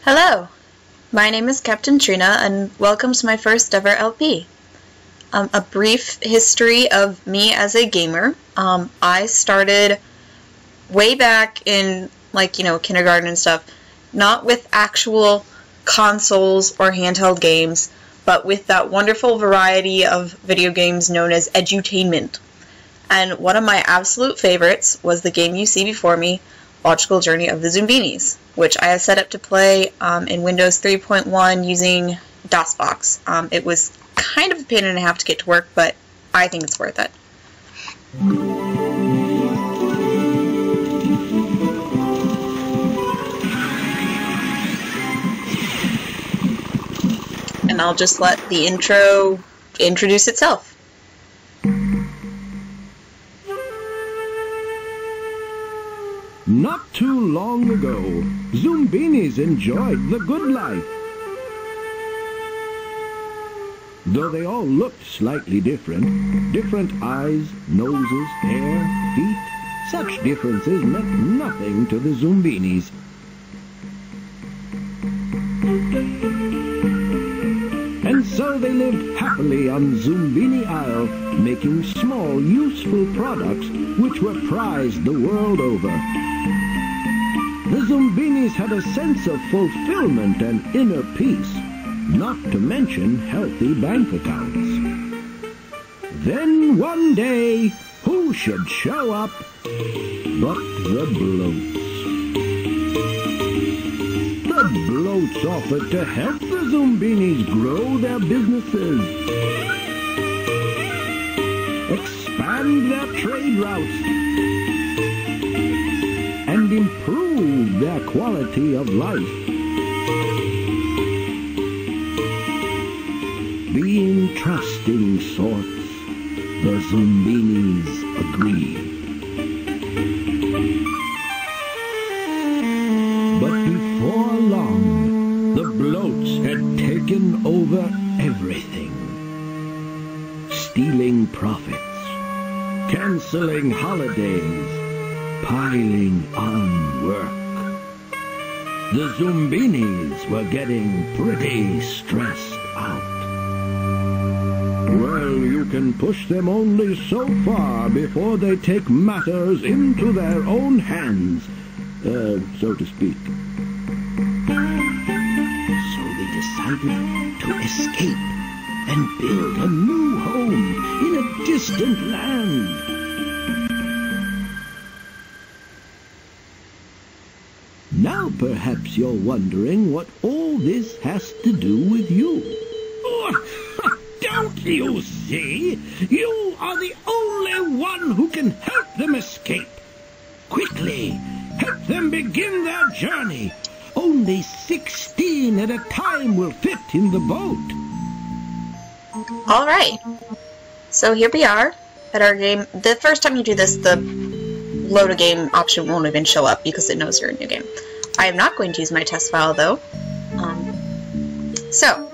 Hello, my name is Captain Trina, and welcome to my first ever LP. A brief history of me as a gamer. I started way back in, kindergarten and stuff, not with actual consoles or handheld games, but with that wonderful variety of video games known as edutainment. And one of my absolute favorites was the game you see before me, Logical Journey of the Zoombinis, which I have set up to play in Windows 3.1 using DOSBox. It was kind of a pain and a half to get to work, but I think it's worth it. And I'll just let the intro introduce itself. Not too long ago, Zoombinis enjoyed the good life. Though they all looked slightly different eyes, noses, hair, feet, such differences meant nothing to the Zoombinis. And so they lived happily on Zoombini Isle, making small, useful products which were prized the world over. The Zoombinis had a sense of fulfillment and inner peace, not to mention healthy bank accounts. Then one day, who should show up but the blobs? The blobs offered to help the Zoombinis grow their businesses, expand their trade routes, and improve their quality of life. Being trusting sorts, the Zoombinis agreed. But before long, the bloats had taken over everything, stealing profits, canceling holidays, piling on work. The Zoombinis were getting pretty stressed out. Well, you can push them only so far before they take matters into their own hands, so to speak. So they decided to escape and build a new home in a distant land. Now perhaps you're wondering what all this has to do with you. Oh, don't you see? You are the only one who can help them escape. Quickly, help them begin their journey. Only 16 at a time will fit in the boat. Alright, so here we are at our game. The first time you do this, the load a game option won't even show up because it knows you're in a new game. I am not going to use my test file though. So,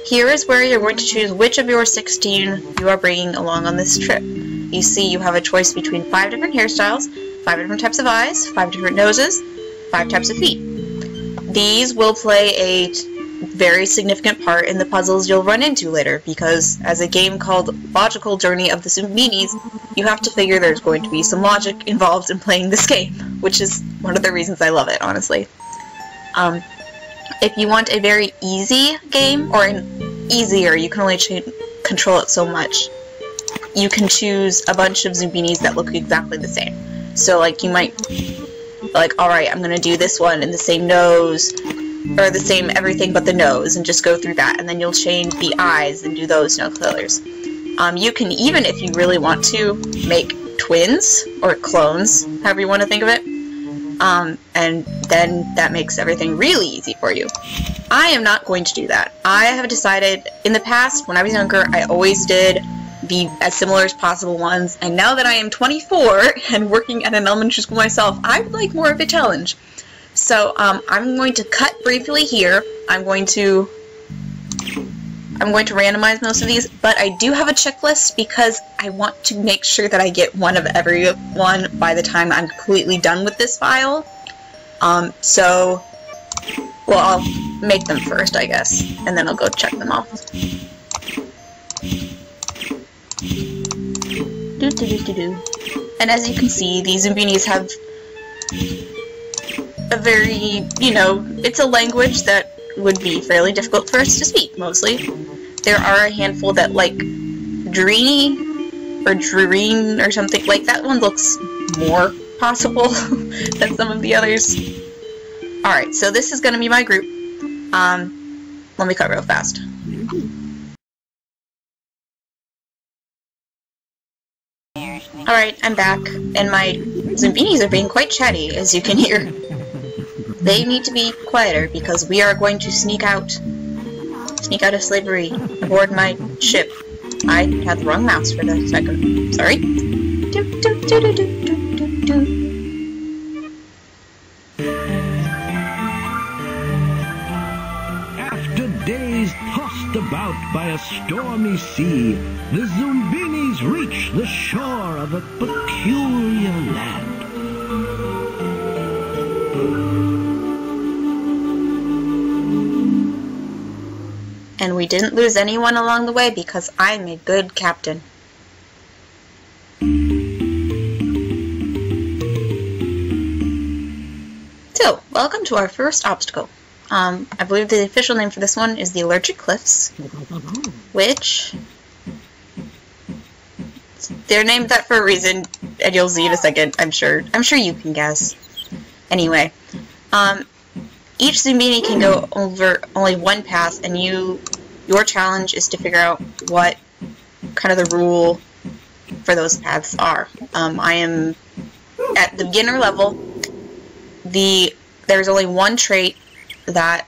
here is where you're going to choose which of your 16 you are bringing along on this trip. You see you have a choice between 5 different hairstyles, 5 different types of eyes, 5 different noses, 5 types of feet. These will play a very significant part in the puzzles you'll run into later, because as a game called Logical Journey of the Zoombinis, you have to figure there's going to be some logic involved in playing this game, which is one of the reasons I love it, honestly. If you want a very easy game, or an easier, you can only control it so much, you can choose a bunch of Zoombinis that look exactly the same. So, like, you might like, alright, I'm gonna do this one in the same nose, or the same everything but the nose, and just go through that, and then you'll change the eyes and do those no colors. You can even, if you really want to, make twins, or clones, however you want to think of it, and then that makes everything really easy for you. I am not going to do that. I have decided, in the past, when I was younger, I always did the as similar as possible ones, and now that I am 24 and working at an elementary school myself, I would like more of a challenge. So I'm going to cut briefly here. I'm going to randomize most of these, but I do have a checklist because I want to make sure that I get one of every one by the time I'm completely done with this file. So Well, I'll make them first, I guess, and then I'll go check them off. And as you can see, these Zoombinis have a very, you know, it's a language that would be fairly difficult for us to speak, mostly. There are a handful that, like, Drini, or Dreen, or something, like, that one looks more possible than some of the others. Alright, so this is gonna be my group. Let me cut real fast. Alright, I'm back, and my Zoombinis are being quite chatty, as you can hear. They need to be quieter, because we are going to sneak out of slavery aboard my ship. I had the wrong mouse for the second. Sorry. After days tossed about by a stormy sea, the Zoombinis reach the shore of a peculiar land. And we didn't lose anyone along the way because I'm a good captain. So, welcome to our first obstacle. I believe the official name for this one is the Allergic Cliffs, which... they're named that for a reason, and you'll see in a second, I'm sure. I'm sure you can guess. Anyway, each Zoombini can go over only one path, and your challenge is to figure out what kind of the rule for those paths are. I am at the beginner level. There's only one trait that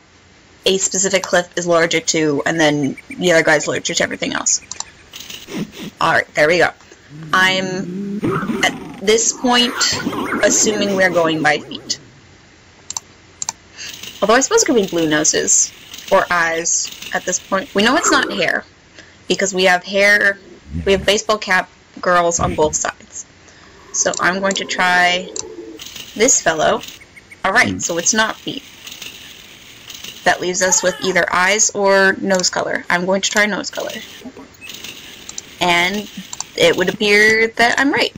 a specific cliff is allergic to, and then the other guy's allergic to everything else. Alright, there we go. I'm, at this point, assuming we're going by feet. Although I suppose it could be blue noses, or eyes, at this point. We know it's not hair, because we have baseball cap girls on both sides. So I'm going to try this fellow. Alright, so it's not feet. That leaves us with either eyes or nose color. I'm going to try nose color. And it would appear that I'm right.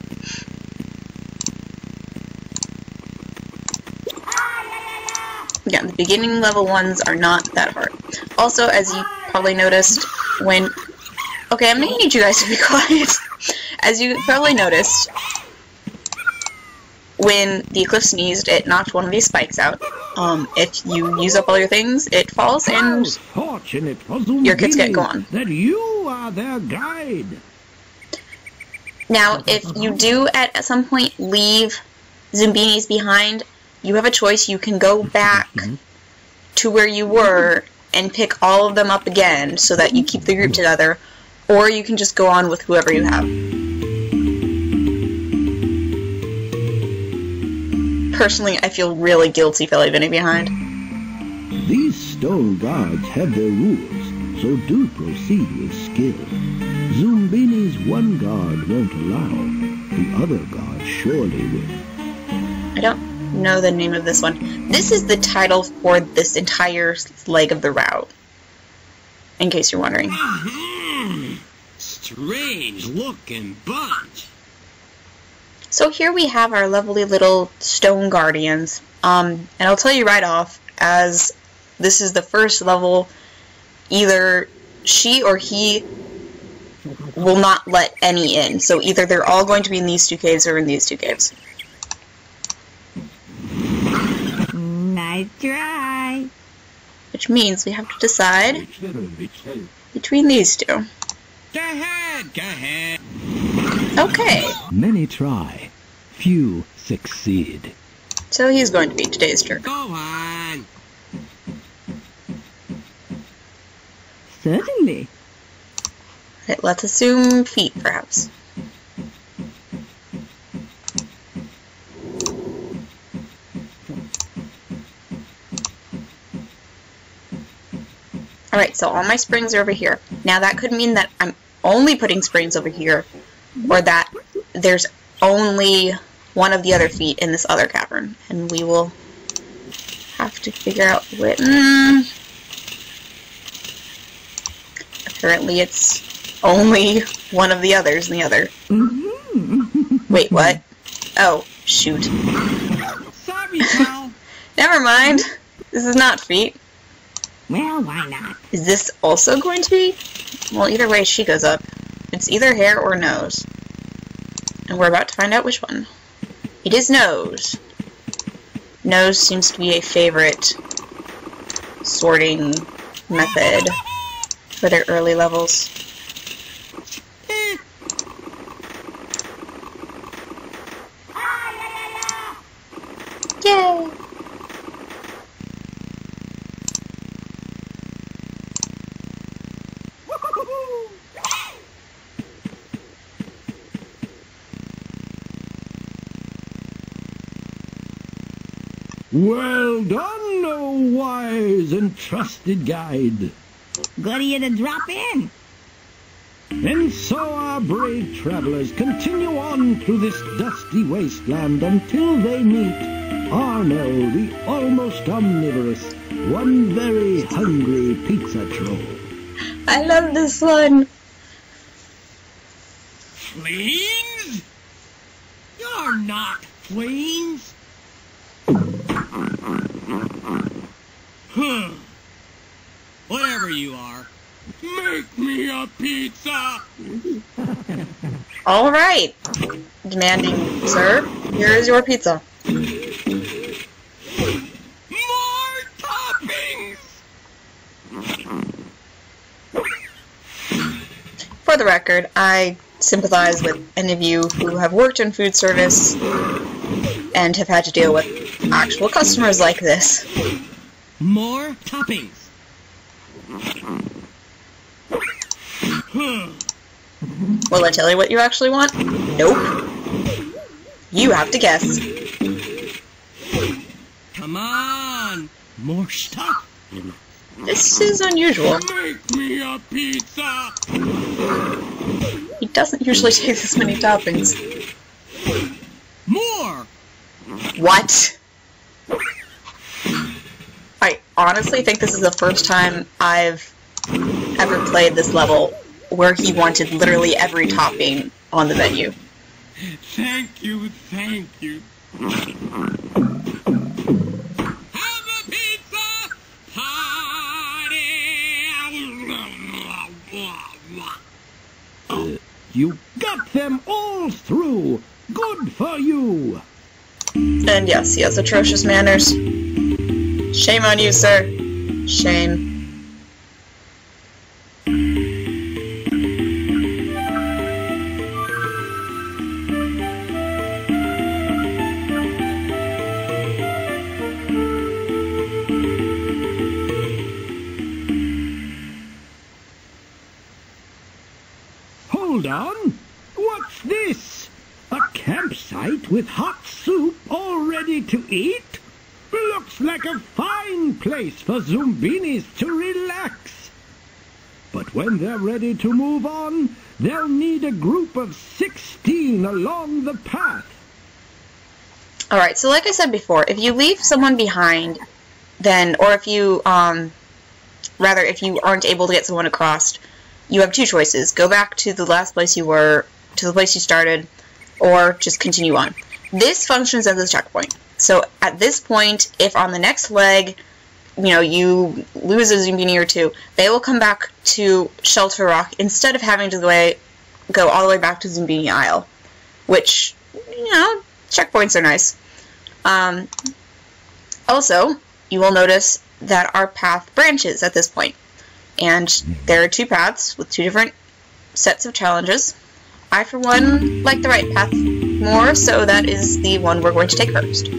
Yeah, the beginning level ones are not that hard. Also, as you probably noticed when... Okay, I'm gonna need you guys to be quiet. As you probably noticed, when the Eclipse sneezed, it knocked one of these spikes out. If you use up all your things, it falls and your kids get gone. That you are their guide. Now, if you do at some point leave Zoombinis behind, you have a choice. You can go back to where you were and pick all of them up again so that you keep the group together, or you can just go on with whoever you have. Personally, I feel really guilty for leaving it behind. These stone guards have their rules, so do proceed with skill. Zoombini's one guard won't allow, the other guard surely will. I don't know the name of this one. This is the title for this entire leg of the route, in case you're wondering. Strange looking bunch. So here we have our lovely little stone guardians, and I'll tell you right off, as this is the first level, either she or he will not let any in, so either they're all going to be in these two caves or in these two caves. Nice try. Which means we have to decide between these two. Go ahead, go ahead. Okay. Many try, few succeed. So he's going to be today's turn. Go on. Certainly. Right, let's assume feet, perhaps. Alright, so all my springs are over here. Now that could mean that I'm only putting springs over here, or that there's only one of the other feet in this other cavern, and we will have to figure out what... Apparently it's only one of the others than the other. Wait, what? Oh, shoot. Sorry, pal. Never mind. This is not feet. Well, why not? Is this also going to be? Well, either way she goes up. It's either hair or nose. And we're about to find out which one. It is nose. Nose seems to be a favorite sorting method for their early levels. Yay! Well done, O wise and trusted guide. Good of you to drop in. And so our brave travelers continue on through this dusty wasteland until they meet Arno, the almost omnivorous, one very hungry pizza troll. I love this one! Fleens? You're not fleens. Huh. Whatever you are, make me a pizza! Alright! Demanding, sir, here is your pizza. More toppings! For the record, I sympathize with any of you who have worked in food service and have had to deal with actual customers like this. More toppings. Will I tell you what you actually want? Nope. You have to guess. Come on! More stuff! This is unusual. Make me a pizza! He doesn't usually take this many toppings. More! What? I honestly think this is the first time I've ever played this level where he wanted literally every topping on the menu. Thank you, thank you. Have a pizza party! You got them all through. Good for you. And yes, he has atrocious manners. Shame on you, sir. Shame. Hold on. What's this? A campsite with hot soup all ready to eat? Looks like a fine place for Zoombinis to relax. But when they're ready to move on, they'll need a group of 16 along the path. Alright, so like I said before, if you leave someone behind, then, or if you, rather, if you aren't able to get someone across, you have two choices. Go back to the last place you were, to the place you started, or just continue on. This functions as a checkpoint. So at this point, if on the next leg, you know, you lose a Zoombini or two, they will come back to Shelter Rock instead of having to go all the way back to Zoombini Isle. Which, you know, checkpoints are nice. Also, you will notice that our path branches at this point. And there are two paths with two different sets of challenges. I, for one, like the right path more, so that is the one we're going to take first.